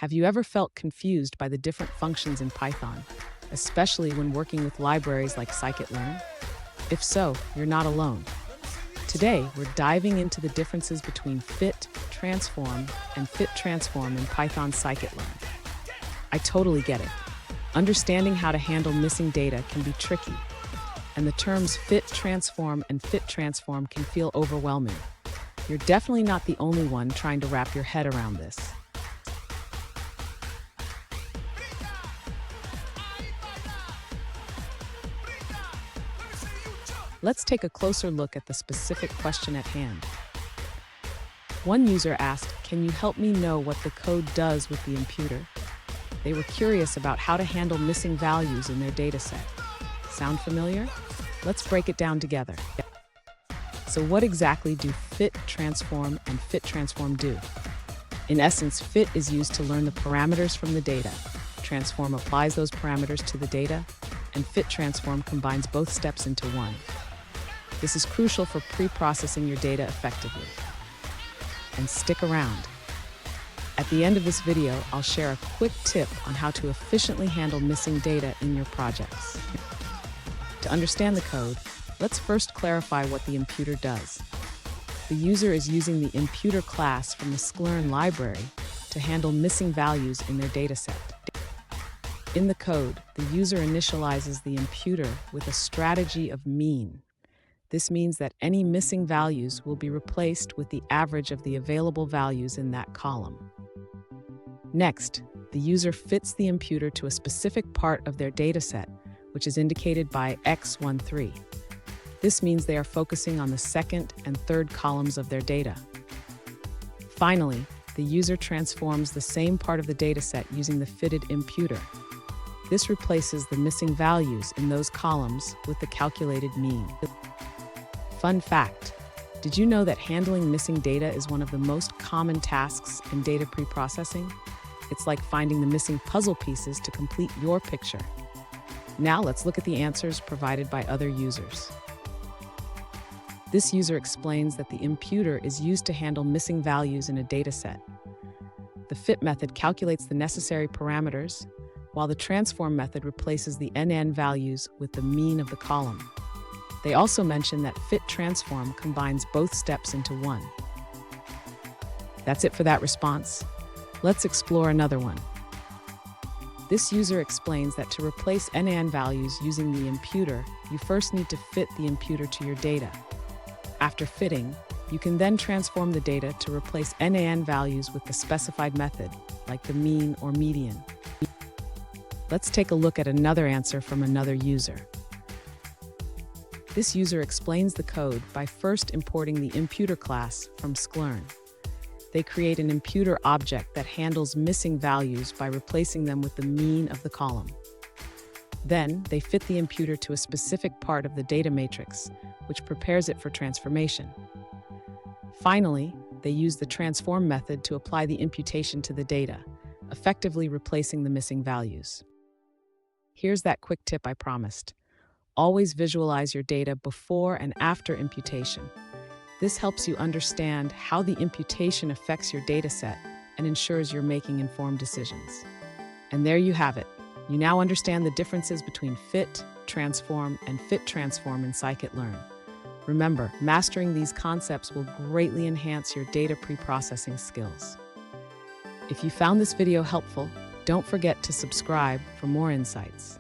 Have you ever felt confused by the different functions in Python, especially when working with libraries like Scikit-Learn? If so, you're not alone. Today, we're diving into the differences between fit, transform, and fit transform in Python Scikit-Learn. I totally get it. Understanding how to handle missing data can be tricky, and the terms fit transform and fit transform can feel overwhelming. You're definitely not the only one trying to wrap your head around this. Let's take a closer look at the specific question at hand. One user asked, "Can you help me know what the code does with the imputer?" They were curious about how to handle missing values in their dataset. Sound familiar? Let's break it down together. So what exactly do fit transform and fit transform do? In essence, fit is used to learn the parameters from the data. Transform applies those parameters to the data, and fit transform combines both steps into one. This is crucial for pre-processing your data effectively. And stick around. At the end of this video, I'll share a quick tip on how to efficiently handle missing data in your projects. To understand the code, let's first clarify what the imputer does. The user is using the imputer class from the Scikit-Learn library to handle missing values in their dataset. In the code, the user initializes the imputer with a strategy of mean. This means that any missing values will be replaced with the average of the available values in that column. Next, the user fits the imputer to a specific part of their dataset, which is indicated by x13. This means they are focusing on the second and third columns of their data. Finally, the user transforms the same part of the dataset using the fitted imputer. This replaces the missing values in those columns with the calculated mean. Fun fact, did you know that handling missing data is one of the most common tasks in data pre-processing? It's like finding the missing puzzle pieces to complete your picture. Now let's look at the answers provided by other users. This user explains that the imputer is used to handle missing values in a dataset. The fit method calculates the necessary parameters, while the transform method replaces the NN values with the mean of the column. They also mention that fit transform combines both steps into one. That's it for that response. Let's explore another one. This user explains that to replace NaN values using the imputer, you first need to fit the imputer to your data. After fitting, you can then transform the data to replace NaN values with the specified method, like the mean or median. Let's take a look at another answer from another user. This user explains the code by first importing the imputer class from Scikit-Learn. They create an imputer object that handles missing values by replacing them with the mean of the column. Then, they fit the imputer to a specific part of the data matrix, which prepares it for transformation. Finally, they use the transform method to apply the imputation to the data, effectively replacing the missing values. Here's that quick tip I promised. Always visualize your data before and after imputation. This helps you understand how the imputation affects your dataset and ensures you're making informed decisions. And there you have it. You now understand the differences between fit, transform, and fit transform in Scikit-Learn. Remember, mastering these concepts will greatly enhance your data pre-processing skills. If you found this video helpful, don't forget to subscribe for more insights.